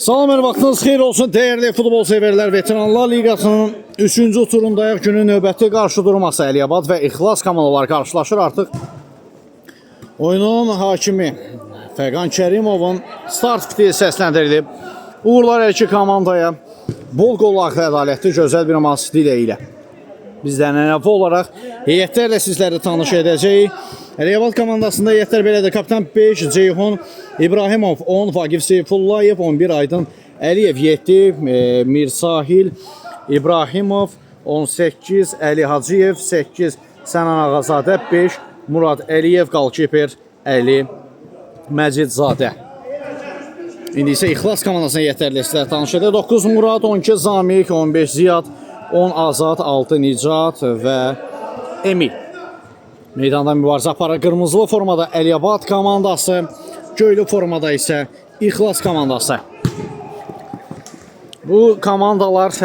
Salam, hər vaxtınız xeyir olsun dəyərli futbol severlər. Veteranlar Liqasının 3-cü turundayıq. Günün növbəti qarşıdurması Əliyabad və İxlas komandaları qarşılaşır. Artıq oyunun hakimi Fəqan Kərimovun start fiti səsləndirilib. Uğurlar hər iki komandaya. Bol qollaqlı, ədalətli, gözəl bir maç diləyilə. Bizdən ənəvi olaraq heyətlərlə sizləri tanış edəcəyik. Əliyabad komandasında heyətlər belədir. Kapitan 5 Ceyhun İbrahimov, 10 Vaqif Seyfullayev, 11 Aydın Əliyev, 7 Mirsahil İbrahimov, 18 Əli Hacıyev, 8 Sənan Ağazadə, 5 Murad Əliyev, qalkiper Əli Məcidzadə. İndi isə İxlas komandasına heyətlərlə sizləri tanış edək. 9 Murad, 12 Zamik, 15 Ziyad, 10 Azad, 6 Nicat və Emil. Meydanda mübarizə aparır. Qırmızılı formada Əliyabad komandası, göylü formada isə İxlas komandası. Bu komandalar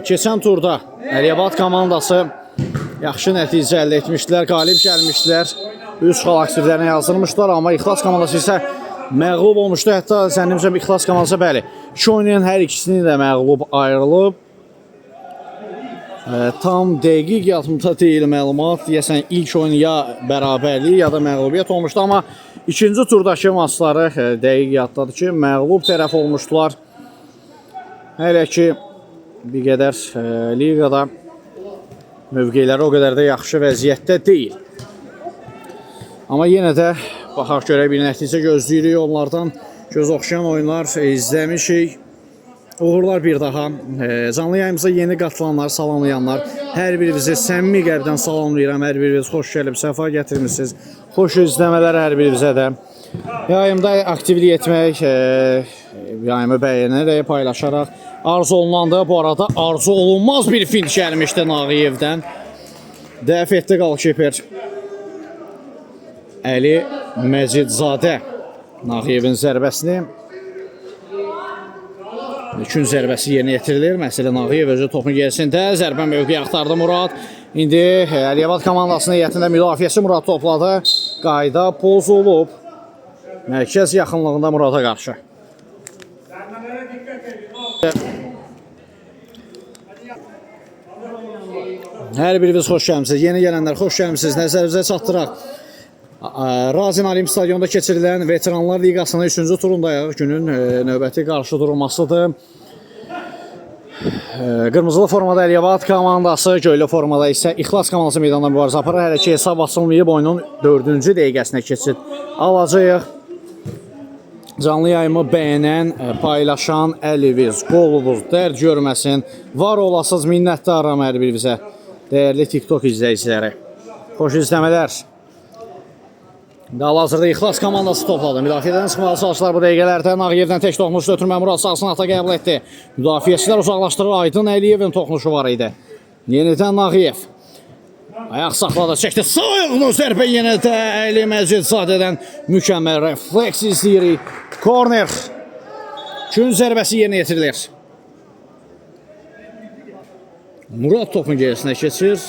keçən turda Əliyabad komandası yaxşı nəticə əldə etmişdilər, qalib gəlmişdilər. Üç xal aksirlərinə yazılmışlar, amma İxlas komandası isə məğlub olmuşdu. Hətta zənnimcə İxlas komandası bəli, iki oynayan hər ikisini də məğlub ayrılıb. Tam dəqiq yadımda deyil məlumat. Deyəsən ilk oyun ya bərabərlik ya da məğlubiyyət olmuşdu, amma ikinci turdakı maçları dəqiq yaddadır ki, məğlub tərəf olmuşdular. Hələ ki bir qədər liqada mövqeləri o qədər də yaxşı vəziyyətdə deyil. Amma yenə də baxaq görək, bir nəticə gözləyirik onlardan. Göz oxşayan oyunlar izləmişik. Uğurlar bir daha. Canlı yayımıza yeni qatılanlar, salamlayanlar, hər birinizi səmimi qəlbdən salamlayıram. Hər biriniz xoş gəlib, səfa gətirmişsiniz. Xoş izləmələr hər birinizə də. Yayımda aktivlik etmək, yayımı bəyənərək, paylaşaraq arzu olunandı. Bu arada arzu olunmaz bir fint gəlmişdi Nağıyevdən. Dəf etdi qalkiper Əli Məcidzadə Nağıyevin zərbəsini. Üçün zərbəsi yerinə yetirilir. Məsələn, Nağıyev özü topun gerisində. Zərbə mövqeyi axtardı Murad. İndi Əliyabad komandasının heyətində müdafiəsi Murad topladı. Qayda pozulub. Mərkəz yaxınlığında Murada qarşı. Hər biriniz xoş gəlmişsiniz. Yeni gələnlər xoş gəlmişsiniz. Nəzərinizə çatdıraq. Razin Alim stadionda keçirilən Veteranlar Liqasının 3-cü turundayıq. Günün növbəti qarşıdurmasıdır. Qırmızılı formada Əliyabad komandası, göylü formada isə İxlas komandası meydanda mübarizə aparır. Hələ ki hesab açılmayıb, oyunun 4-cü dəqiqəsinə keçid alacağıq. Canlı yayımı bəyənən, paylaşan əliniz, qolunuz dərd görməsin. Var olasınız, minnətdaram hər birinizə. Dəyərli TikTok izləyiciləri. Xoş izləmələr. Hal-hazırda İxlas komandası topladı. Müdafiədən çıxmalı çalışdılar bu dəqiqələrdə. Nağıyevdən tək toxunuşdu. Ötürmə Murad sağsını ata qəbul etdi. Müdafiəçilər uzaqlaşdırır. Aydın Əliyevin toxunuşu var idi. Yenidən Nağıyev. Ayaq saxladı. Çəkdi. Sağ ayağını zərbə yenə də Əli Məcidzadədən mükəmməl refleks izləyirik. Korner. Gün zərbəsi yerinə yetirilir. Murad topun gerisinə keçir.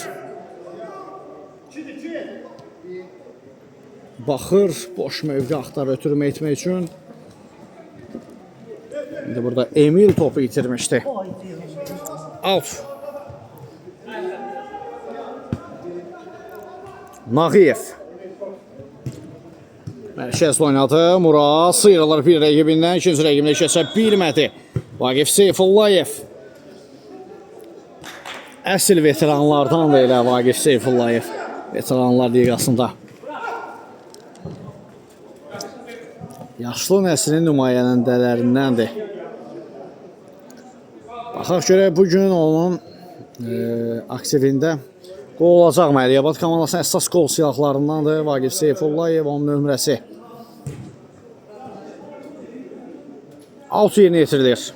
Baxır, boş mövqe axtarır ötürmə etmək üçün. İndi burada Emil topu itirmişdi. Out. Nağıyev. Mərkəzdə oynadı. Murad sıyrılır bir rəqibindən. İkinci rəqibinə keçə bilmədi. Vaqif Seyfullayev. Əsl veteranlardan da elə Vaqif Seyfullayev. Veteranlar Liqasında. Yaşlı nəslinin nümayəndələrindəndir. Baxaq görək, bugün onun aktivində qol olacaqmı? Əliyabad komandasının əsas qol silahlarındandır. Vaqif Seyfullayev, onun nömrəsi. Out yerinə yetirilir.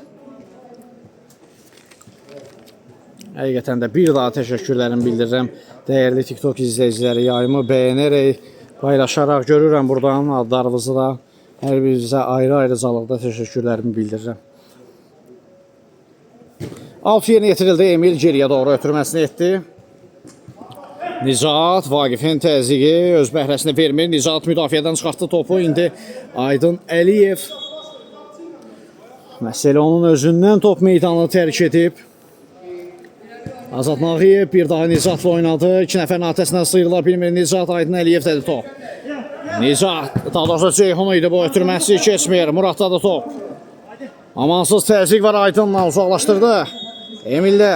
Həqiqətən də bir daha təşəkkürlərimi bildirirəm. Dəyərli TikTok izləyiciləri, yayımı bəyənərək, paylaşaraq görürəm buradan adlarınızı da. Hər birinizə ayrı-ayrıcalıqda təşəkkürlərimi bildirirəm. Alt yerinə yetirildi. Emil geriyə doğru ötürməsini etdi. Nicat, Vaqifin təzyiqi öz bəhrəsini vermir. Nicat müdafiədən çıxartdı topu. İndi Aydın Əliyev Məsələ onun özündən top meydanını tərk edib. Azad Nağıyev bir daha Nicatla oynadı. 2 nəfərin atəsindən sıyrıla bilmir. Nicat Aydın Əliyev dedi top. Nicat, daha doğrusu Ceyhun idi bu ötürməsi keçmir. Muradda da top. Amansız təzyiq var Aydınla uzaqlaşdırdı. Emildə.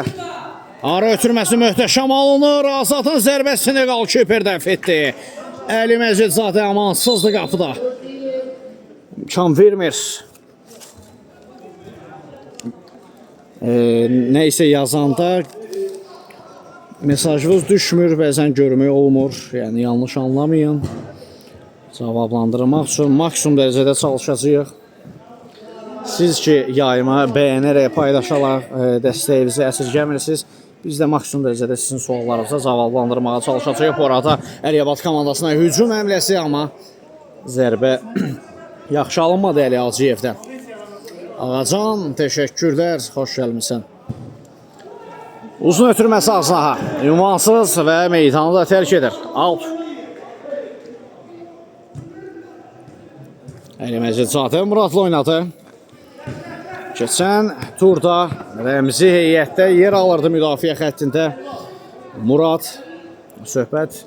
Ara ötürməsi möhtəşəm alınır. Azadın zərbəsini qalkiper dəf etdi. Əli Məcidzadə amansızdı qapıda. İmkan vermir. Neysə yazanda mesajınız düşmür, bəzən görmək olmur. Yəni yanlış anlamayın. Cavablandırmaq üçün maksimum dərəcədə çalışacağıq. Siz ki yayıma bəyənərək, paylaşaraq dəstəyinizi əsirgəmirsiniz. Biz də maksimum dərəcədə sizin suallarınıza cavablandırmağa çalışacağıq. Bu arada Əliyabad komandasına hücum həmləsi, amma zərbə yaxşı alınmadı Əli Hacıyevdən. Ağacan, təşəkkürlər, xoş gəlmişsən. Uzun ötürməsi Aznaha, ünvansız və meydanı da tərk edir. Out. Əli Məcidzadə Muradla oynadı. Keçən turda rəmzi heyətdə yer alırdı müdafiə xəttində. Murad, söhbət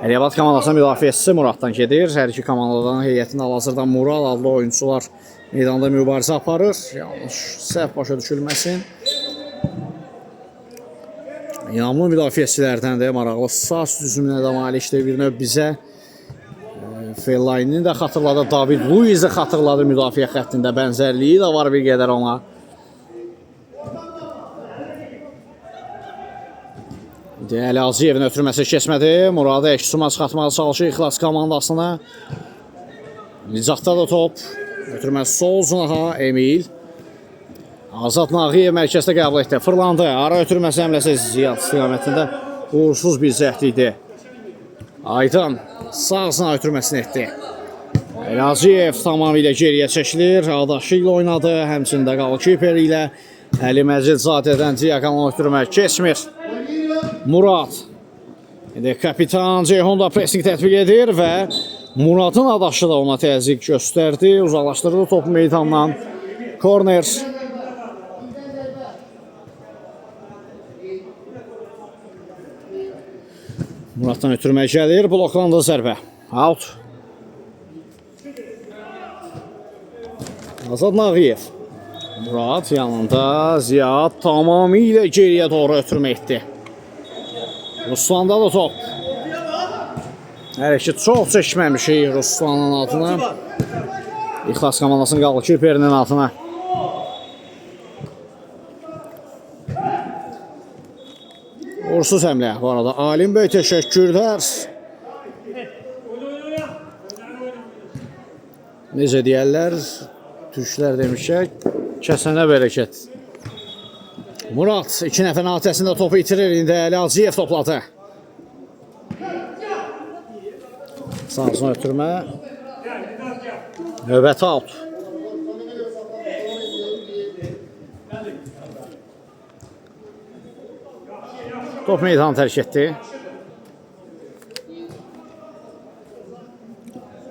Əliyabad komandasının müdafiəçisi Muraddan gedir. Hər iki komandadan heyətində hal-hazırda Murad adlı oyuncular meydanda mübarizə aparır. Yanlış, səhv başa düşülməsin. İnamlı müdafiəçilərdən də maraqlı sağ düzümünə də malikdir. Bir növ bizə Fellaini də xatırladı, David Luiz'i xatırladı müdafiə xəttində. Bənzərliyi də var bir qədər ona. Əli Hacıyevin ötürməsi keçmədi. Muradı Əksuma çıxartmağa çalışır İxlas komandasına. Nicatda da top. Ötürməsi sol uzunaha Emil. Azad Nağıyev mərkəzdə qəbul etdi. Fırlandı. Ara ötürməsi həmləsi Ziyad istiqamətində uğursuz bir zəhd idi. Aydın sağ ötürməsini etdi. Əli Hacıyev tamamilə geriyə çəkilir. Adaşı ilə oynadı. Həmçində qalkiper ilə Əli Məcidzadədən diaqonal ötürmək keçmir. Murad. Kapitan Ceyhun da pressing tətbiq edir və Muradın adaşı da ona təzyiq göstərdi. Uzaqlaşdırdı topu meydandan. Korner. Muraddan ötürmək gəlir. Bloklandı zərbə. Out. Azad Nağıyev. Murad yanında. Ziyad tamamilə geriyə doğru ötürmə etdi. Ruslanda da top. Hələ ki çox çəkməmişik Ruslanın adına. İxlas komandasının qalkiperinin adına. Uğursuz həmlə bu arada. Alim bəy təşəkkürlər. Necə deyərlər? Türklər demişək. Kəsənə bərəkət. Murad 2 nəfərin atəsində topu itirir. İndi Əli Hacıyev topladı. Sağ ötürmə. Növbəti out. Top meydanı tərk etdi.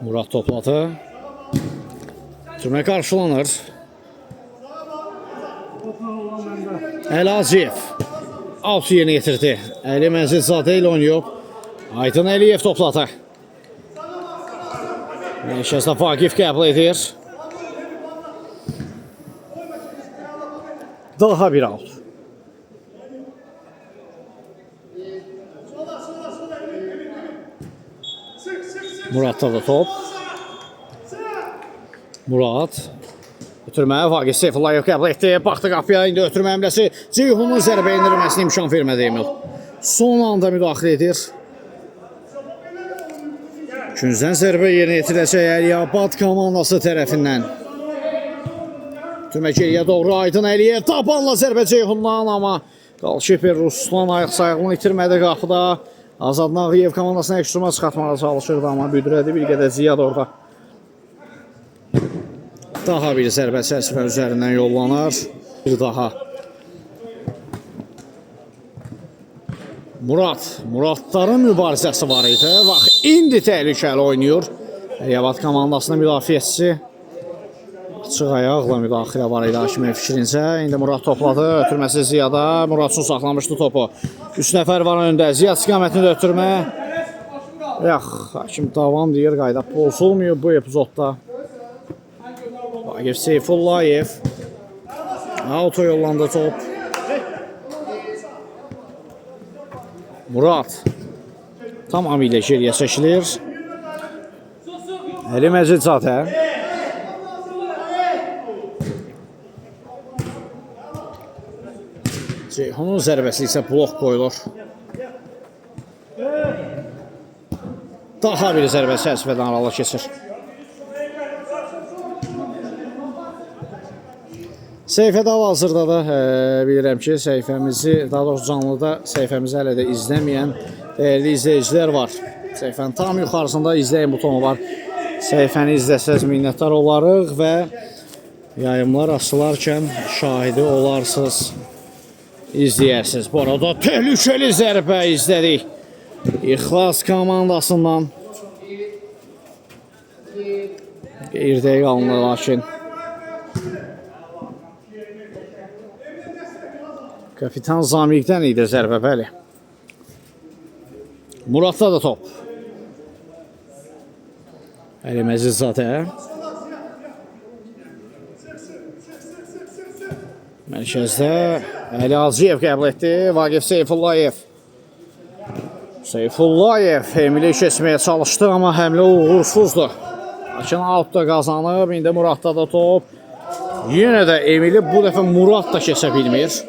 Murad topladı. Ötürmə qarşılanır. Əli Hacıyev out yerinə yetirdi. Əli Məcidzadə ilə oynayıb. Aydın Əliyev topladı. Mərkəzdə Vaqif qəbul edir. Daha bir out. Muradda da top. Murad. Ötürməyə Vaqif Seyfullayev qəbul etdi. Baxdı qapıya, indi ötürmə həmləsi. Ceyhunun zərbə endirməsini imkan vermədi Emil. Son anda müdaxilə edir. Küncdən zərbə yerinə yetiriləcək Əliyabad komandası tərəfindən. Ötürmə geriyə doğru Aydın Əliyev. Tabanla zərbə Ceyhundan, amma qalkiper Ruslan ayaq-sayığını itirmədi qapıda. Azad Nağıyev komandasına əksuma çıxartmağa çalışırdı, amma büdrədi bir qədər Ziyad orada. Daha bir zərbə çərçivə üzərindən yollanar. Bir daha. Muradların mübarizəsi var idi. Bax, indi təhlükəli oynayır. Əliyabad komandasının müdafiəçisi. Açıq ayaqla müdaxilə var idi Hakimin fikrincə. İndi Murad topladı. Ötürməsi Ziyada. Murad üçün saxlamışdı topu. 3 nəfər var öndə. Ziyad istiqamətini ötürmə. Yox, Hakim davam deyir. Qayda pozulmuyor bu epizodda. Vagif Seyfullayev. Auto yollandı top. Murad tamamilə geriyə çəkilir. Əli Məcidzadə. Ceyhunun zərbəsi isə blok qoyulur. Daha bir zərbə çərçivədən aralı keçir. Səhifədə hal-hazırda da bilirəm ki, səhifəmizi, daha doğrusu canlıda səhifəmizi hələ də izləməyən dəyərli izləyicilər var. Səhifənin tam yuxarısında izləyin butonu var. Səhifəni izləsəz minnətdar olarıq və yayımlar açılarkən şahidi olarsınız, izləyərsiniz. Bu arada təhlükəli zərbə izlədik. İxlas komandasından. Qeyrdəyə alınır lakin. Kapitan Zamik'dən idi zərbə, bəli. Muradda da top. Əli Məcidzadə. Mərkəzdə Əli Hacıyev qəbul etdi. Vagif Seyfullayev. Seyfullayev Emili keçməyə çalışdı, amma həmlə uğursuzdur. Lakin outda qazanıb. İndi Muradda da top. Yenə də Emili bu dəfə Murad da keçə bilmir.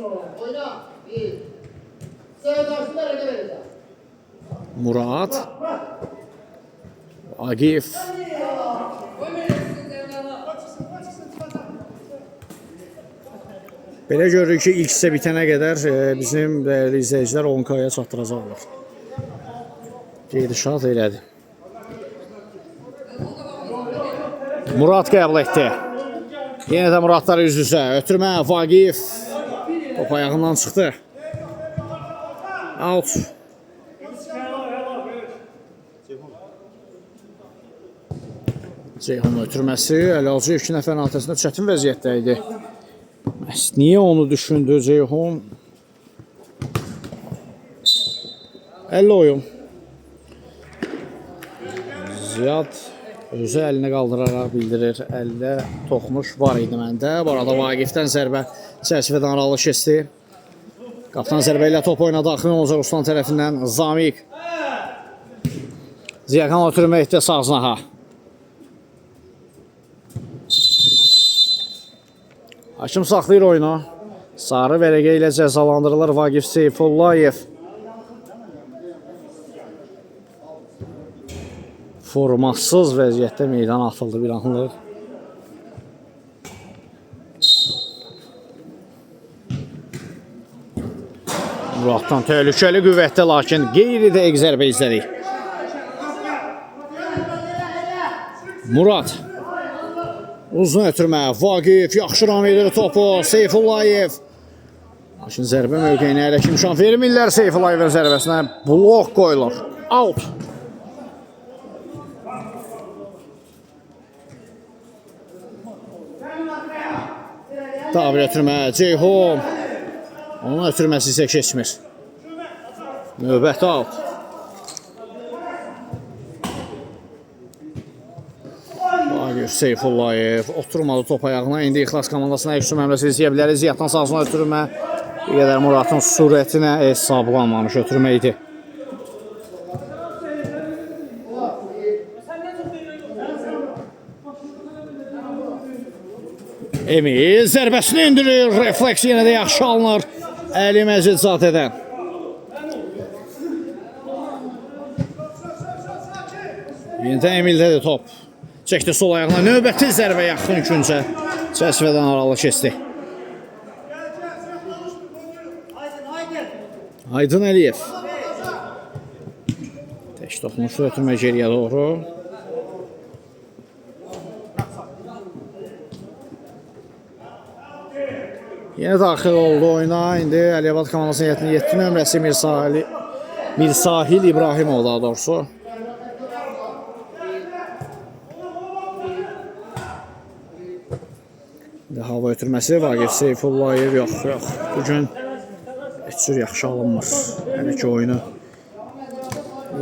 Murad. Vagif. Belə görürük ki, ilk hissə bitənə qədər bizim dəyərli izləyicilər 10K-ya çatdıracaqlar. Gedişat elədi. Murad qəbul etdi. Yenə də Muradlar üz-üzə. Ötürmə Vagif. Top ayağından çıxdı. Out. Ceyhun ötürməsi. Əli Hacıyev 2 nəfərin arasında çətin vəziyyətdə idi. Niyə onu düşündü Ceyhun? 50 oyun. Ziyad özü əlini qaldıraraq bildirir. Əldə toxunuş var idi məndə. Bu arada Vagifdən zərbə çərçivədən aralı keçdi. Qaptan zərbə ilə top oynadı. Axın Olcaq Ruslan tərəfindən Zamik. Ziyakan ötürmə etdi Sağznaha. Hakim saxlayır oyunu. Sarı vərəqə ilə cəzalandırılır Vagif Seyfullayev. Formasız vəziyyətdə meydana atıldı bir anlıq. Muraddan təhlükəli qüvvətdə, lakin qeyri-dəqiq zərbə izlədik. Murad. Uzun ötürmə. Vagif yaxşı ram edir topu. Seyfullayev. Lakin zərbə mövqeyinə elə ki imkan vermirlər Seyfullayevin zərbəsinə. Blok qoyulur. Out. Daha bir ötürmə. Ceyhun. Onun ötürməsi isə keçmir. Növbəti out. Vagif Seyfullayev oturmadı top ayağına. İndi İxlas komandasına hücum həmləsi izləyə biləriz. Ziyaddan sağına ötürmə. Bir qədər Muradın surətinə hesablanmamış ötürmə idi. Emil zərbəsini indirir. Refleks yenə də yaxşı alınır Əli Məcidzadədən. Yenə Emildədir top. Çəkdi sol ayağına. Növbəti zərbə yaxın küncə. Çərçivədən aralı keçdi. Aydın Əliyev. Tək toxunuşu ötürmə geriyə doğru. Yenə daxil oldu oyuna. İndi Əliyabad komandasının 7 nömrəsi Mirsahil İbrahimov daha doğrusu. Hava ötürməsi Vaqif Seyfullayev yox. Bugün heç cür yaxşı alınmır. Hələ ki oyunu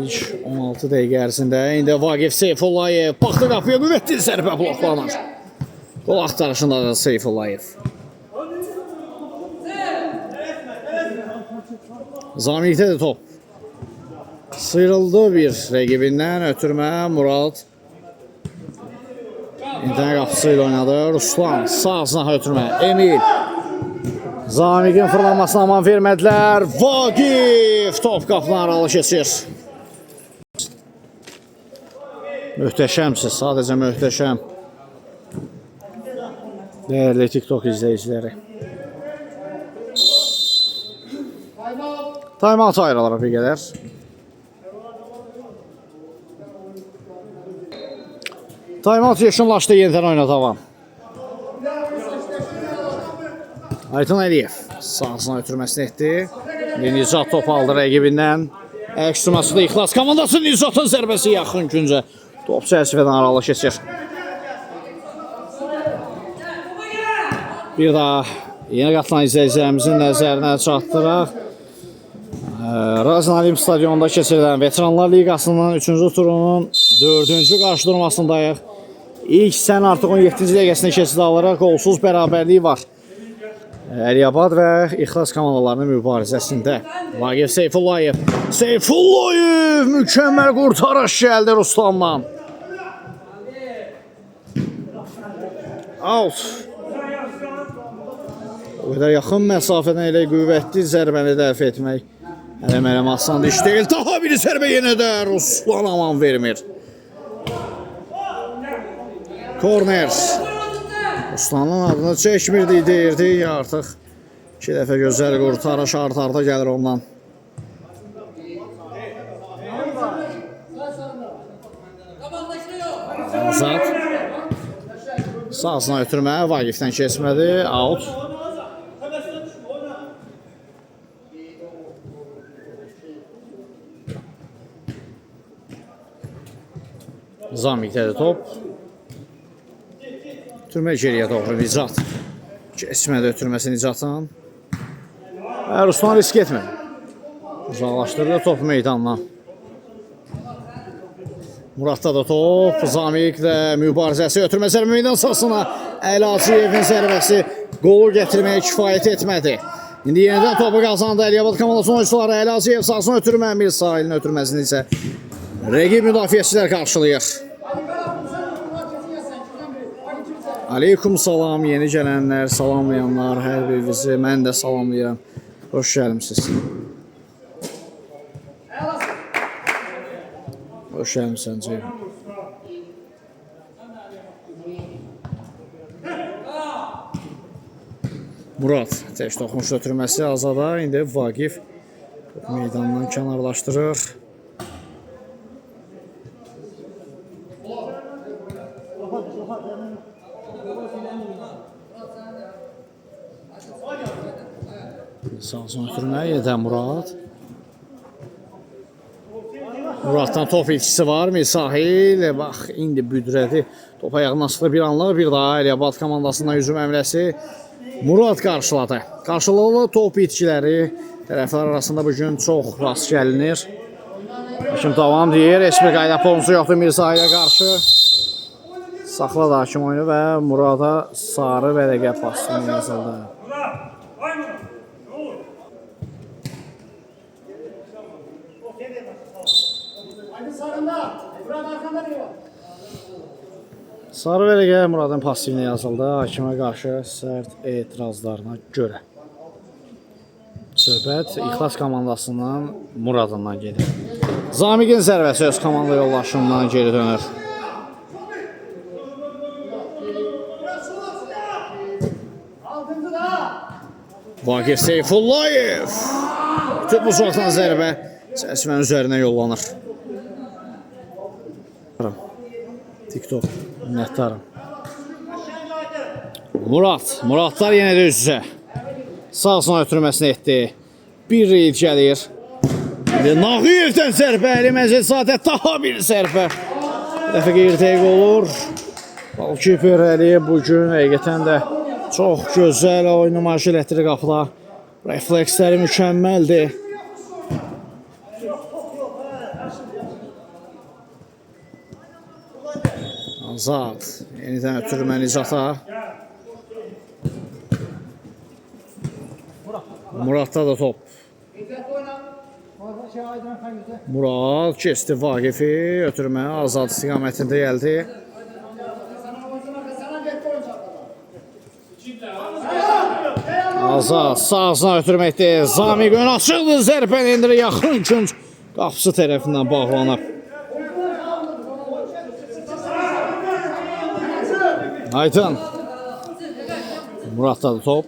ilk 16 dəqiqə ərzində indi Vaqif Seyfullayev baxdı qapıya, qüvvətli zərbə bloklanır. Qol axtarışında da Seyfullayev. Zamikdə də top. Sıyrıldı bir rəqibindən ötürmə Murad. İnternet qapısı ilə oynadı. Ruslan sağ sınaq ötürmə. Emil. Zamiqin fırlanmasına aman vermədilər. Vaqif top qapıdan aralı keçir. Möhtəşəmsiz, sadəcə möhtəşəm. Değerli TikTok izleyicileri. Time-out ayrılar bir qədər. Time-out yeşunlaşdı, yenidən oyna davam. Aytun Əliyev sahasına ötürməsini etdi. Nizat top aldı rəqibindən. Əks tutması da İxlas komandası, Nizatın zərbəsi yaxın güncə. Top çərçivədən aralı keçir. Bir daha yeni qatılan izləyicilərimizin nəzərinə çatdıraq. Razan Olimp stadionunda keçirilən Veteranlar Liqasının 3-cü turunun 4-cü qarşıdurmasındayıq. İlk sən artıq 17-ci dəqiqəsində keçid alıraq, qolsuz bərabərliyi var. Əliyabad və İxlas komandalarının mübarizəsində. Vaqif Seyfullayev. Seyfullayev mükəmməl qurtarış gəldi Ruslandan. Out. O qədər yaxın məsafədən elə qüvvətli zərbəni dəf etmək ələm asan iş deyil. Daha bir zərbə yenə də Ruslan aman vermir. Korner. Ruslanın adını çəkmirdi, deyirdi. Artıq 2 dəfə gözəl qurtarış art-arda gəlir ondan. Azad. Sağsına ötürmə, Vaqifdən keçmədi. Out. Zamikdə də top. Ötürmə geriyə doğru Nicat. Keçmədi ötürməsi Nicatın. Ruslan risk etmir. Uzaqlaşdırdı topu meydandan. Muradda da top. Zamiklə mübarizəsi ötürmə zərbə meydan sahasına. Əlacıyevin zərbəsi qolu gətirməyə kifayət etmədi. İndi yenidən topu qazandı Əliyabad komandasının oyunçuları. Əlaciyev sahasına ötürmə, Emil sahilin ötürməsini isə rəqib müdafiəçilər qarşılayır. Aleyküm salam, yeni gələnlər, salamlayanlar, hər birinizi mən də salamlayıram. Hoş gəlmişsiniz. Hoş gəlmişsən Ceyhun. Murad tək toxunuş ötürməsi Azada, indi Vaqif meydandan kənarlaşdırır. Sağsın ötürmə, yedən Murad. Muraddan top ilkisi var, Misahil. Bax, indi büdrədi. Top ayağından sıxdı bir anlıq. Bir daha Əliyabad komandasından hücum əmləsi Murad qarşıladı. Qarşılıqlı top itkiləri tərəflər arasında bugün çox rast gəlinir. Hakim davam deyir. Heç bir qayda pozuntusu yoxdur Mirzahilə qarşı. Saxladı hakim oyunu və Murada sarı vərəqə pasını yazıldı. Sarı vərəqə Muradın pasivinə yazıldı. Hakimə qarşı sərt etirazlarına görə. Söhbət İxlas komandasından Muradından gedir. Zamiqin zərbəsi öz komanda yoldaşından geri dönür. Vaqif Seyfullayev. Tüp uzaqdan zərbə çərçivənin üzərinə yollanır. TikTok, minnətdarım. Muradlar yenə də üz-üzə. Sağsına ötürməsini etdi. Bir reyd gəlir. Nağıyevdən zərbə, Əli Məzidzadə daha bir zərbə. Bir dəfə qeyri-təqiq olur. Balkiper Əliyev bugün həqiqətən də Çox gözəl oyun nümayiş elətdirir qapıda. Refleksləri mükəmməldir. Azad. Yenidən ötürmə Nicata. Muradda da top. Murad keçdi Vaqifi. Ötürmə Azad istiqamətində gəldi. Azad sağ ötürməkdir. Zamiq ön açıqdır. Zərbəni endirir. Yaxın künc qapısı tərəfindən bağlanıb. Aydın. Muradda da top.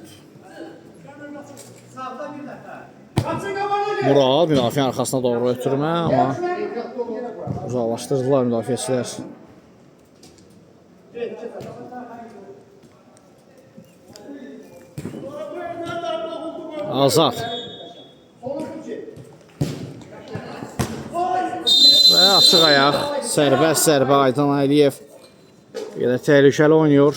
Murad müdafiənin arxasına doğru ötürmə, amma uzaqlaşdırdılar müdafiəçilər. Azad. Və açıq ayaq. Sərbəst zərbə Aydan Əliyev. Yenə təhlükəli oynuyor.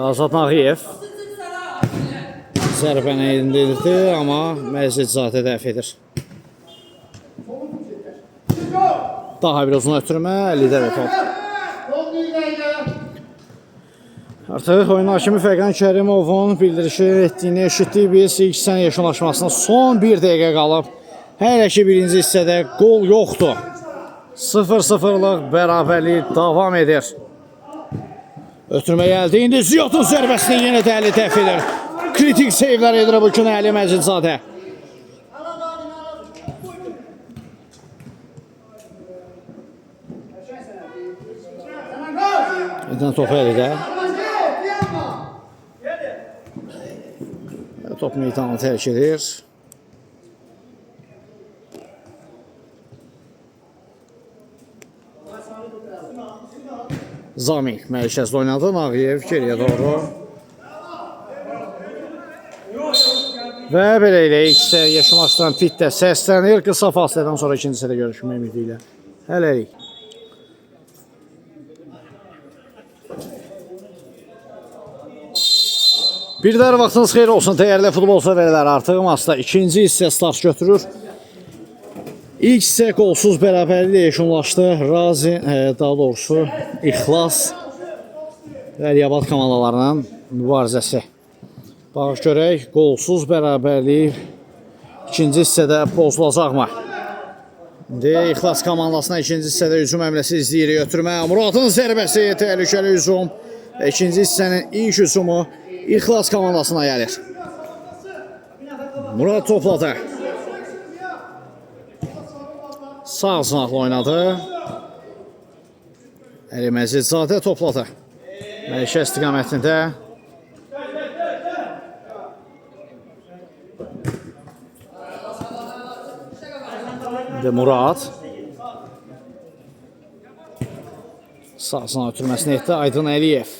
Azad Nağıyev zərbəni indirdi, amma Məzidzadə dəf edir. Daha bir uzun ötürmə, 50-də və top. Artıq oyun hakimi Fəqan Kərimovun bildirişi etdiyini eşitdik. Biz ilk hissənin yekunlaşmasına son 1 dəqiqə qalıb. Hələ ki birinci hissədə qol yoxdur. 0-0'lıq bərabərlik davam edir. Ötürmə gəldi. İndi Ziyotun zərbəsini yenə də Əli dəf edir. Kritik seyvlər edir bu gün Əli Məcidzadə. Edən topu Əlidə. Top meydanı tərk edir. Zamiq mərkəzdə oynadı. Nağıyev geriyə doğru. Və belə ilə ilk hissə yekunlaşdıran pitdə səslənir. Qısa fasilədən sonra ikinci hissədə görüşmək ümidi ilə. Hələlik. Bir də vaxtınız xeyir olsun dəyərli futbol sevərlər. Artıq maçda ikinci hissə start götürür. İlk hissə qolsuz bərabərliklə yekunlaşdı. Daha doğrusu İxlas və Əliyabad komandalarının mübarizəsi. Baxış görək, qolsuz bərabərlik ikinci hissədə pozulacaqmı? İndi İxlas komandasına ikinci hissədə hücum əmləsi izləyirik. Ötürmə Muradın zərbəsi, təhlükəli hücum. İkinci hissənin ilk hücumu İxlas komandasına gəlir. Murad topladı. Sağ sınaqla oynadı. Əli Məzidzadə topladı. Mərkəz istiqamətində. İndi Murad. Sağ sınaq ötürməsini etdi Aydın Əliyev.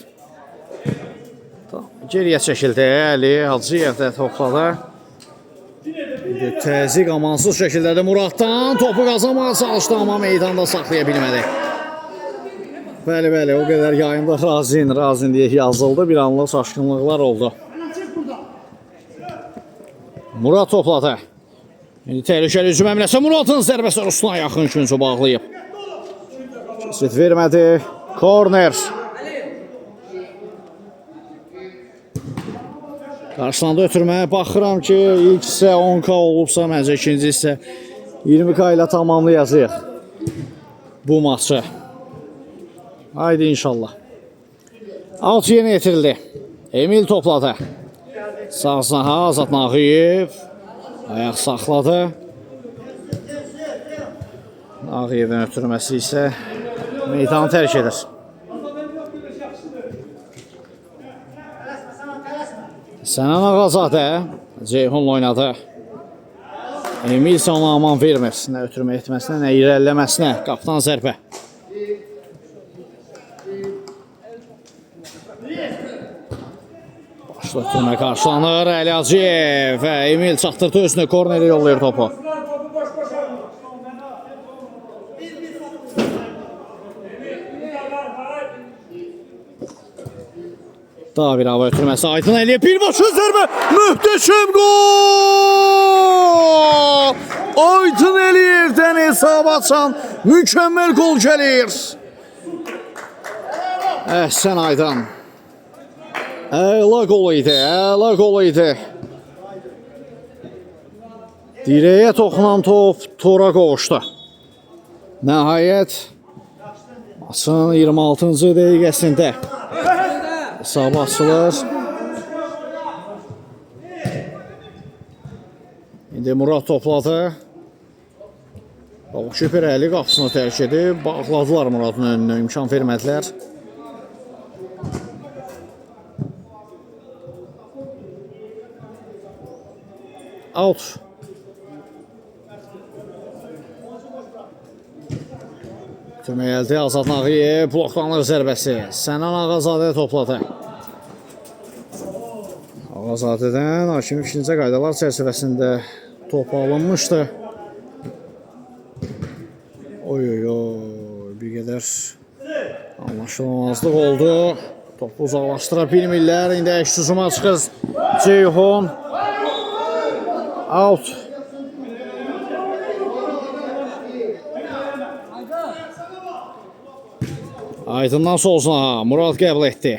Geriyə çəkildi. Əli Hacıyev də topladı. Təzyiq amansız şəkildə də Muraddan topu qazanmağa çalışdı, amma meydanda saxlaya bilmədi. Bəli, o qədər yayında Razin deyə yazıldı. Bir anlıq çaşqınlıqlar oldu. Murad topladı. İndi təhlükəli hücum əmləsi Muradın zərbəsi Ruslan yaxın küncü bağlayıb. Keçid vermədi. Korner. Qarşılanda ötürməyə baxıram ki, ilk hissə 10K olubsa, məncə ikinci hissə 20K ilə tamamlayacaq bu maçı. Haydi inşallah. Alt yeni yetirildi. Emil topladı. Sağ saha Azad Nağıyev. Ayaq saxladı. Nağıyevin ötürməsi isə meydanı tərk edir. Sənan Ağazadə Ceyhunla oynadı. Emil isə ona aman vermir. Nə ötürmə etməsinə, nə irəliləməsinə. Qapıdan zərbə. Başla ötürmə qarşılanır. Əli Hacıyev və Emil çatdırdı özünü. Korneri yollayır topu. Daha bir hava ötürməsi Aydın Əliyev. Birbaşa zərbə. Möhtəşəm gol! Aydın Əliyevdən hesab açan mükəmməl gol gəlir. Əhsən Aydın. Əla gol idi, əla gol idi. Direğe toxunan top tora qovuşdu. Nəhayət maçın 26-cı dəqiqəsində hesab açılır. İndi Murad topladı. Şüper Əli qapısını tərk edib, bağladılar Muradın önünə, imkan vermədilər. Out. Kömək əldi Azad Nağıyev, bloklanır zərbəsi. Sənan Ağazadə topladı. Ağazadədən Hakim 2-ci qaydalar çərçivəsində top alınmışdı. Oy, bir qədər anlaşılmazlıq oldu. Topu uzaqlaşdıra bilmirlər. İndi əks-hücuma çıxır Ceyhun. Out. Aydından solsuna Murad qəbul etdi.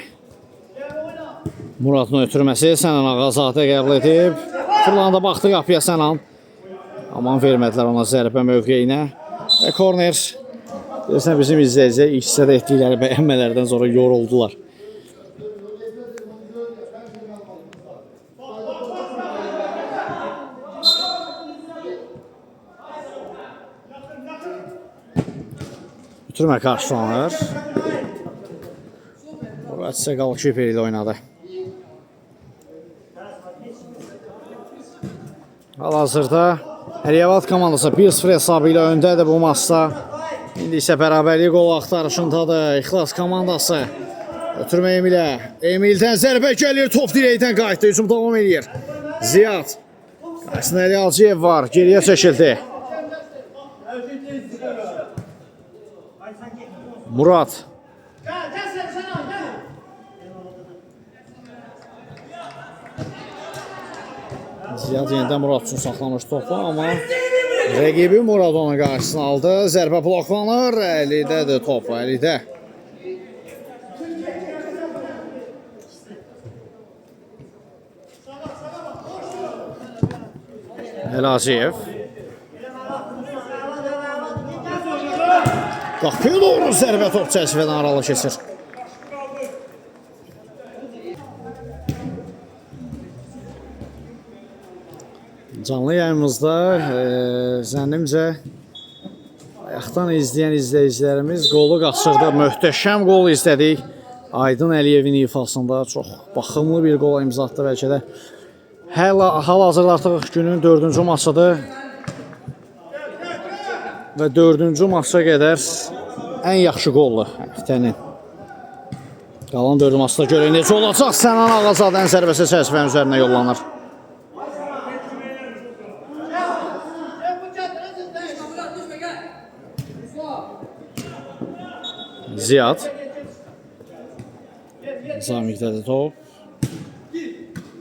Muradın ötürməsi Sənan Ağazadə qəbul edib. Fırlandı, baxdı qapıya Sənan. Aman vermədilər ona zərbə mövqeyinə. Və korner. Deyirsən, bizim izləyicilər ilk hissədə etdikləri bəyənmələrdən sonra yoruldular. Ötürmə qarşılanır. Muratsə qalkiper ilə oynadı. Hal-hazırda Əliyevat komandası 1-0 hesabı ilə öndədir bu maçda. İndi isə bərabərlik qol axtarışındadır İxlas komandası. Ötürmə Emilə. Emildən zərbə gəlir, top dirəkdən qayıtdı, hücum davam edir. Ziyad. Qarşısında Əli Hacıyev var, geriyə çəkildi. Murad. Ziyad yenidən Murad üçün saxlamış topu, amma rəqibi Murad onun qarşısını aldı. Zərbə bloklanır. Əlidədir top, əlidə. Əli Hacıyev. Qapıya doğru zərbə top çərçivədən aralı keçir. Canlı yayımızda zənnimcə ayaqdan izləyən izləyicilərimiz qolu qaçırdı. Möhtəşəm qol izlədik. Aydın Əliyevin ifasında çox baxımlı bir qola imza atdı bəlkə də. Hal-hazırda artıq günün 4-cü maçıdır. Və 4-cü maça qədər ən yaxşı qoldur həftənin. Qalan 4 maçda görək necə olacaq. Sənan Ağazadənin zərbəsi çərçivənin üzərinə yollanır. Ziyad. Zamikdədir top.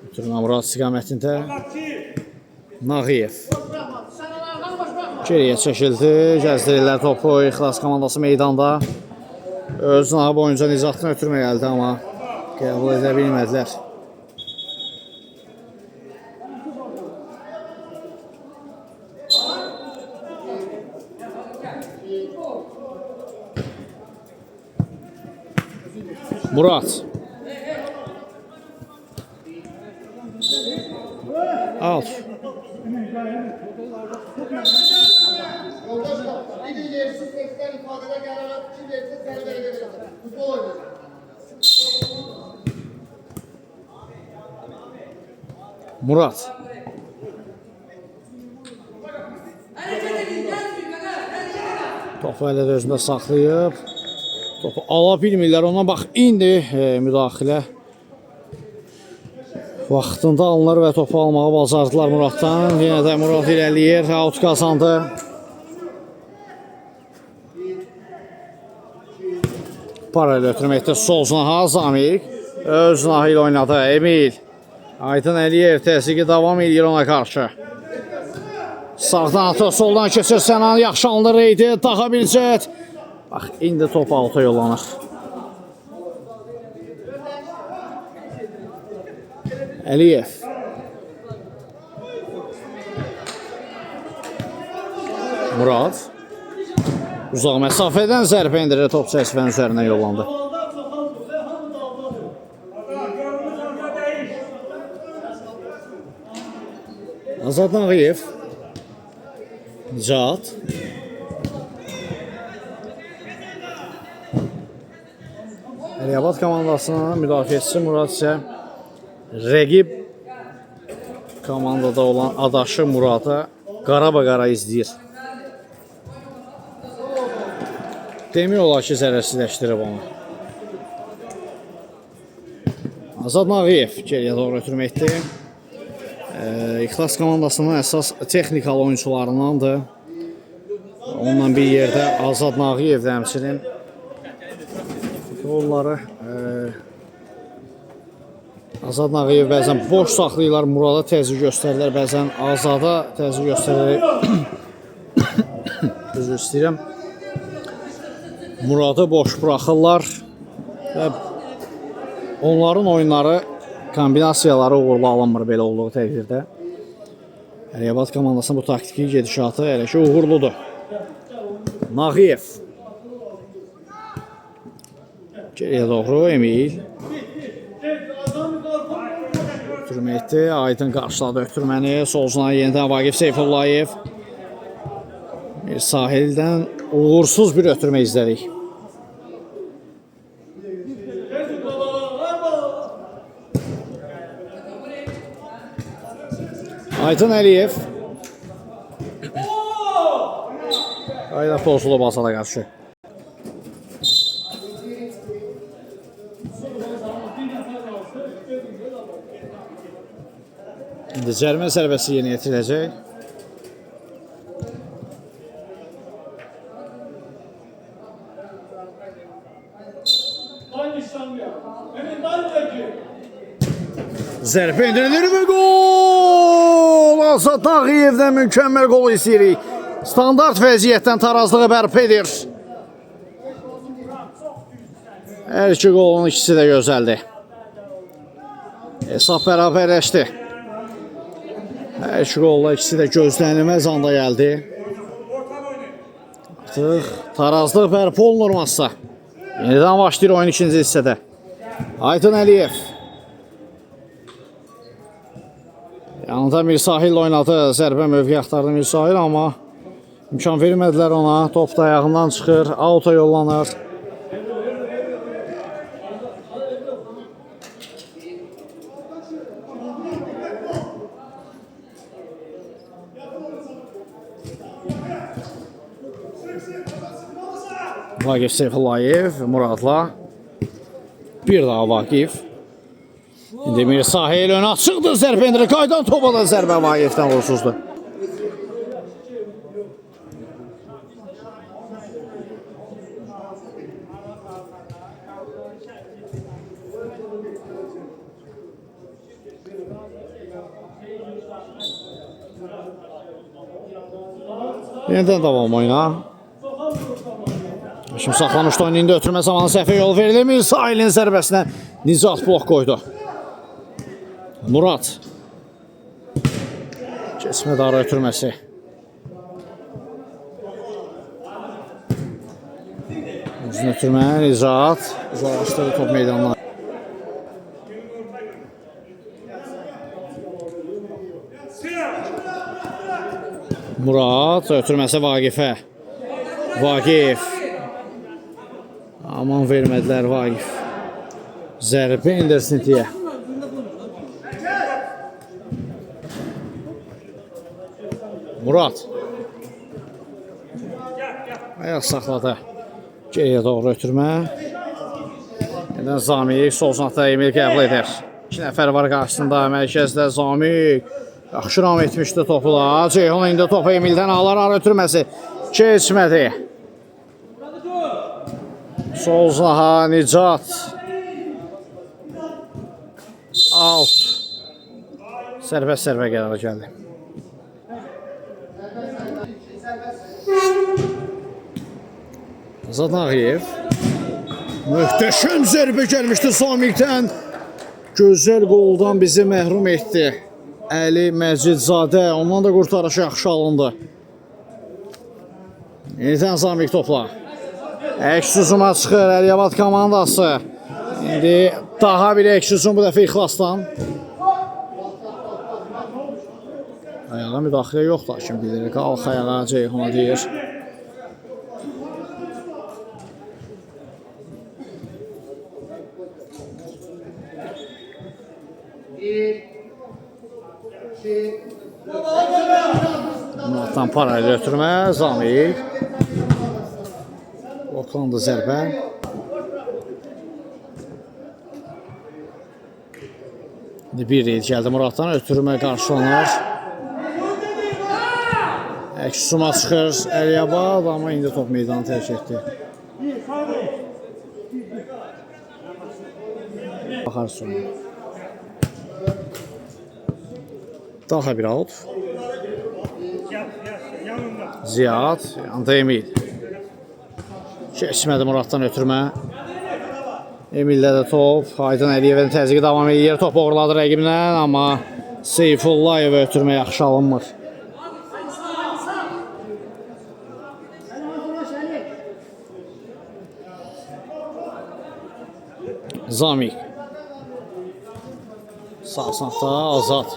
Ötürmə Murad istiqamətində. Nağıyev. Geriyə çəkildi. Gəzdirirlər topu. İxlas komandası meydanda. Öz nağı boyunca Nizatını ötürmək gəldi, amma qəbul edə bilmədilər. Murad. Out. Murad. Topu elə də özündə saxlayıb. Topu ala bilmirlər. Ona bax, indi müdaxilə vaxtında alınır və topu almağı bacardılar Muraddan. Yenə də Murad irəliyir, out qazandı. Paralel ötürməkdə sol cinaha Zamik. Öz cinahı ilə oynadı Emil. Aydın Əliyev təzyiqi davam edir ona qarşı. Sağdan atır, soldan keçir Sənan. Yaxşı alınır Reydi. Daha bir cəhət. Bax, indi top alta yollanır. Əliyev. Murad. Uzaq məsafədən zərbə indirir. Top çəkmənin üzərinə yollandı. Azad Nağıyev. Nicat. Əliyabad komandasının müdafiəçisi Murad isə rəqib komandada olan adaşı Muradı qara-qara izləyir. Demək olar ki, zərərsizləşdirib onu. Azad Nağıyev geriyə doğru ötürməkdir. İxlas komandasının əsas texnikalı oyuncularındandır. Onunla bir yerdə Azad Nağıyev də həmçinin onları Azad Nağıyev bəzən boş saxlayırlar, Murada təzyiq göstərirlər, bəzən Azada təzyiq göstərirlər. Özür istəyirəm. Muradı boş buraxırlar və onların oyunları, kombinasiyaları uğurlu alınmır belə olduğu təqdirdə. Əliyabad komandasının bu taktiki gedişatı elə ki uğurludur. Nağıyev. Geriyə doğru Emil. Ötürməkdir. Aydın qarşıladı ötürməni. Solcuna yenidən Vaqif Seyfullayev. Bir sahildən uğursuz bir ötürmə izlədik. Aydın Əliyev. Qayda pozulub Azada qarşı. İndi cərimə zərbəsi yeni yetiriləcək. Zərbə indirilir və gol! Azad Nağıyevdən mükəmməl qol istəyirik. Standart vəziyyətdən tarazlığı bərpa edir. Hər iki qolun ikisi də gözəldir. Hesab bərabərləşdi. Hər iki qolla ikisi də gözlənilməz anda gəldi. Artıq tarazlıq bərpa olunurmazsa. Yenidən başlayır oyun ikinci hissədə. Aydın Əliyev. Yanında Mirsahil oynadı. Zərbə mövqe axtardı Mirsahil, amma imkan vermədilər ona. Top da ayağından çıxır. Auto yollanır. Vaqif Seyfullayev Muradla. Bir daha Vaqif. İndi Mirsahil önə çıxdı. Zərbə indirir. Qaydan topa da zərbə Vaqifdən uğursuzdur. Yenidən davam oyuna. Şimdi saxlamışdı oyunu, indi ötürmə zamanı səhvə yol verilir. Mirsahilin zərbəsinə Nicat blok qoydu. Murad. Keçmə darı ötürməsi. Uzun ötürmə, Nicat. Uzaqlaşdırdı top meydanına. Murad, ötürməsi Vaqifə. Vaqif. Aman vermədilər Vaqif. Zərbə indirsintiyə. Murad. Ayaq saxladı. Geriyə doğru ötürmə. Yenə Zamik sol sınaqda Emil qəbul edir. 2 nəfər var qarşısında. Mərkəzdə Zamik. Yaxşı ram etmişdi topu da. Ceyhun indi topu Emildən alır. Ara ötürməsi keçmədi. Sol sınaq Nicat. Out. Sərbəst qərara gəldi. Azad Nağıyev. Möhtəşəm zərbə gəlmişdi Zamikdən. Gözəl qoldan bizi məhrum etdi. Əli Məcidzadə. Ondan da qurtarışı yaxşı alındı. Yenidən Zamik topla. Əks hücuma çıxır Əliyabad komandası. İndi daha bir əks hücum bu dəfə İxlasdan. Ayağa müdaxilə yoxdur. Şimdi bilir. Qalx ayağa Ceyhuna deyir. Muratdan parayla ötürmə Zamik. Oklandı zərbə. Bir reyd gəldi Muratdan ötürmə qarşılanır. Əksuma çıxır Əliyabad, amma indi top meydanı tərk etdi. Baxar sonra. Daha bir out. Ziyad, yanında Emil. Keçmədi Muratdan ötürmə. Emildə də top. Aydın Əliyevin təzyiqi davam edir. Top uğurladı rəqibindən, amma Seyfullayev ötürmə yaxşı alınmır. Zamik. Sağ sınaqda Azad.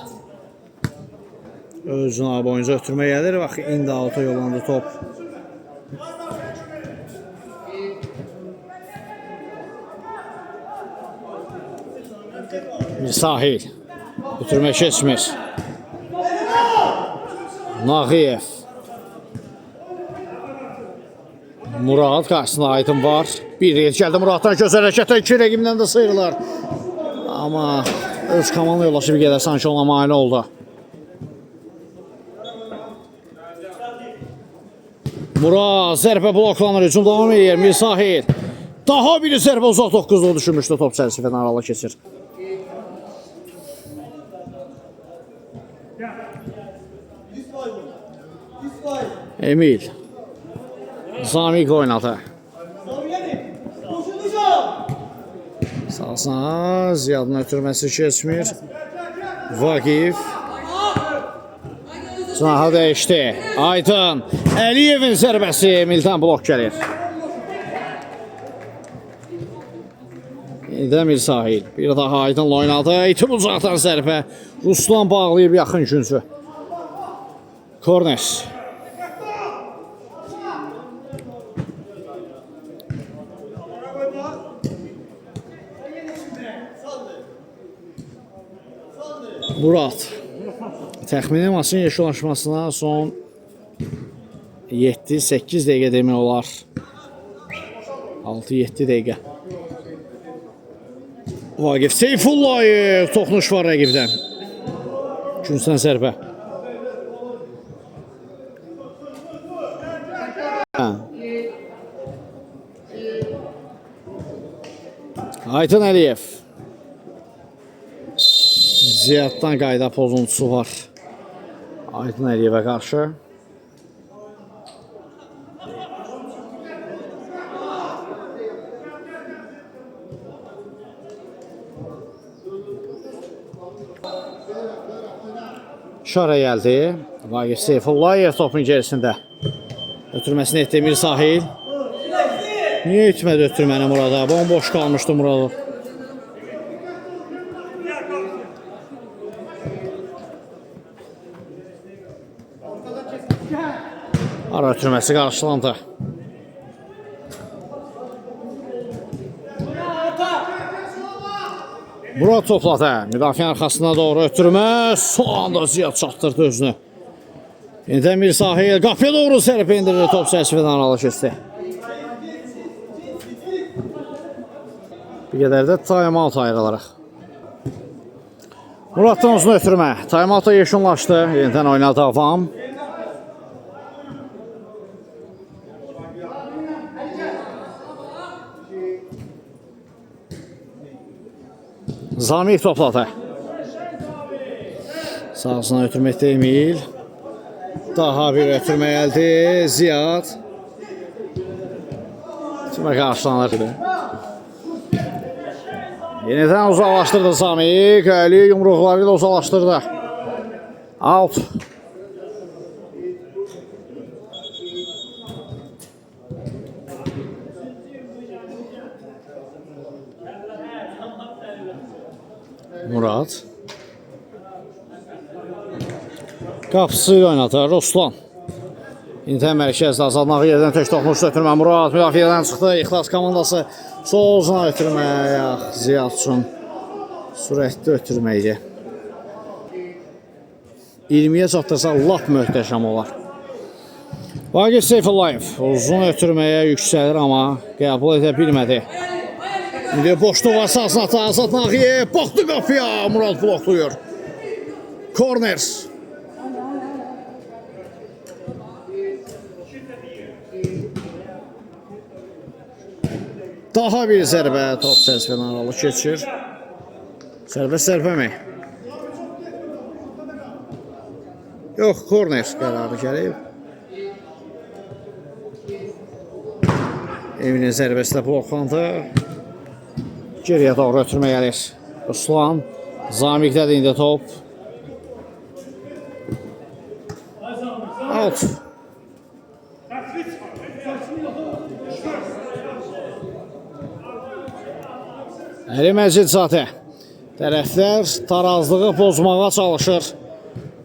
Özünə boyunca ötürmə gəlir. Bax, indi auta yollandı top. Sahil. Ötürmə keçmir. Nağıyev. Murad qarşısında Aydın var. Bir reyd gəldi Muraddan gözəl hərəkətə 2 rəqibdən də sıyrılar. Amma öz komanla yollaşıb gedir sanki ona mane oldu. Murad zərbə bloklanır, hücum davam edir. Mirsahil. Daha biri zərbə uzaq 9'da düşünmüşdü, top çərçivədən aralı keçir. Emil. Zamik oynadı. Sağsına Ziyadın ötürməsi keçmir. Vaqif. Sınağı dəyişdi. Aydın. Əliyevin zərbəsi Emildən blok gəlir. Demir Sahil. Bir daha Aydınla oynadı. İtib uzaqdan zərbə. Ruslan bağlayıb yaxın güncü. Kornes. Murat. Təxmini maçın yeşulaşmasına son 7-8 dəqiqə demək olar. 6-7 dəqiqə. Vaqif Seyfullayev. Toxunuş var rəqibdən. Güncdən zərbə. Aydın Əliyev. Ziyaddan qayda pozuntusu var Aydın Əliyevə qarşı. İşarə gəldi. Vaqif Seyfullayev topun gerisində. Ötürməsini etdi Emir Sahil. Niyə etmədi ötürməni Murada? Bomboş qalmışdı Murada. Ara ötürməsi qarşılandı. Murad topladı. Müdafiə arxasına doğru ötürmə. Son anda Ziyad çatdırdı özünü. Yeniden bir sahaya qapıya doğru sərpə indirir. Top çərçivədən aralı keçdi. Bir qədər də time-out ayrılaraq. Muraddan uzun ötürmə. Time-out-a yekunlaşdı. Yenidən oyuna davam. Zamik topladı. Sağsına ötürməkdə Emil. Daha bir ötürmə gəldi. Ziyad. Tümə qarşılanır. Yenidən uzaqlaşdırdı Zamik. Əli yumruqları ilə uzaqlaşdırdı. Out. Murad. Qapısı oynadı Ruslan. İntihar mərkəzdə Azadnağı yerdən tək toxunmuş ötürmə. Murad müdafiədən çıxdı. İxlas komandası sol uzuna ötürmə. Ziyad üçün sürətli ötürməkdir. 20-yə çatdırsa lap möhtəşəm olar. Vagif Seyfullayev uzun ötürməyə yüksəlir amma qəbul edə bilmədi. İndi boşluq var sahasına atan Azadnağı. Baxdı qapıya. Murad bloklayır. Corners. Daha bir zərbə top çərçivədən aralı keçir. Zərbə mi? Yox, korner qərarı gəlib. Emilin zərbəsi də bloklandı. Geriyə doğru ötürmə gəlir. Ruslan. Zamikdədir indi top. Out. Əli Məcidzadə. Tərəflər tarazlığı pozmağa çalışır.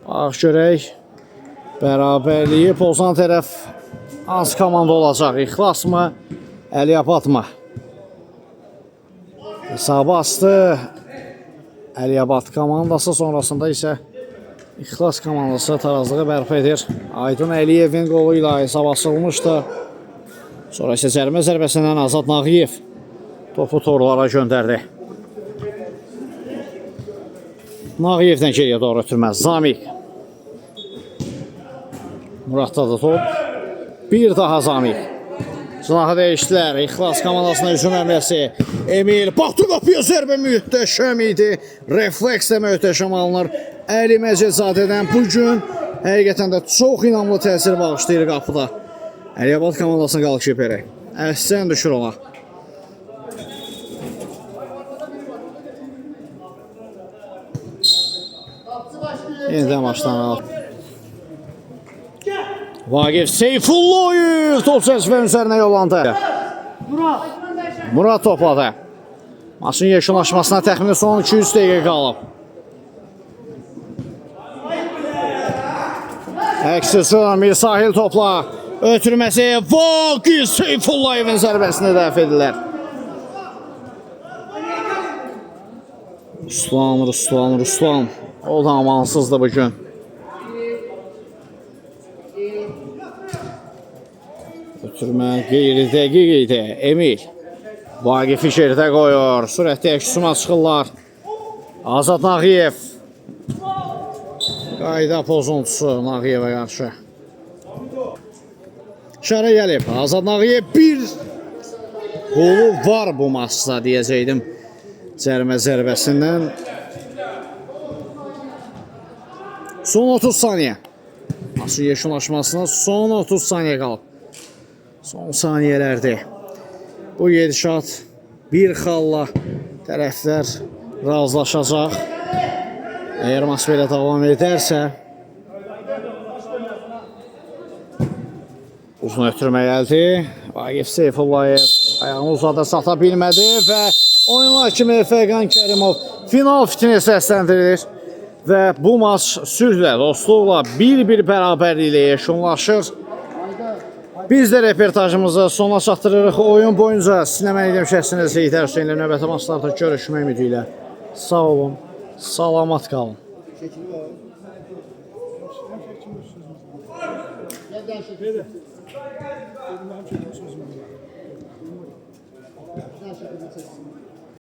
Bax görək. Bərabərliyi pozan tərəf hansı komanda olacaq? İxlas mı? Əliyabad mı? Hesabı astı. Əliyabad komandası sonrasında isə İxlas komandası tarazlığı bərpa edir. Aydın Əliyevin qolu ilə hesab asılmışdı. Sonra isə cərimə zərbəsindən Azad Nağıyev topu torlara göndərdi. Nağıyevdən geriyə doğru ötürməz. Zamik. Muraddadır top. Bir daha Zamik. Sınahı dəyişdilər. İxlas komandasına hücum əmləsi. Emil. Baxdı qapıya zərbə mühtəşəm idi. Refleks də mühtəşəm alınır. Əli Məcidzadədən bugün həqiqətən də çox inamlı təsir bağışlayır qapıda. Əliyabad komandasının qalkiperi. Əhsən düşür ona. Yenidən başlanır. Vagif Seyfullayev top çərçivənin üzərinə yollandı. Murad topladı. Maçın yekunlaşmasına təxmini son 200 dəqiqə qalıb. Əksisi Mirsahil topla. Ötürməsi Vagif Seyfullayevin zərbəsini dəf edirlər. Ruslan. O da amansızdı bugün. Ötürmə qeyri-dəqiq idi. Emil. Vagifi şeridə qoyur. Sürətli əksuma çıxırlar. Azad Nağıyev. Qayda pozuntusu Nağıyevə qarşı. İşarə gəlib. Azad Nağıyev bir qolu var bu maçda deyəcəkdim. Cərimə zərbəsindən. Son 30 saniyə. Maçın yekunlaşmasına son 30 saniyə qalıb. Son saniyələrdir. Bu gedişat bir xalla tərəflər razılaşacaq. Əgər maç belə davam edərsə uzun ötürmə gəldi. Vagif Seyfullayev ayağını uzada sata bilmədi və oyunlar kimi Fəqan Kərimov final fitini səsləndirilir. Və bu maç sülhlə, dostluqla bir bərabərliklə yekunlaşır. Biz də reportajımızı sona çatdırırıq. Oyun boyunca sizinlə mən edim şəxsiniz Heydər Hüseynlə növbəti maçlarda görüşmək ümidi ilə. Sağ olun, salamat qalın.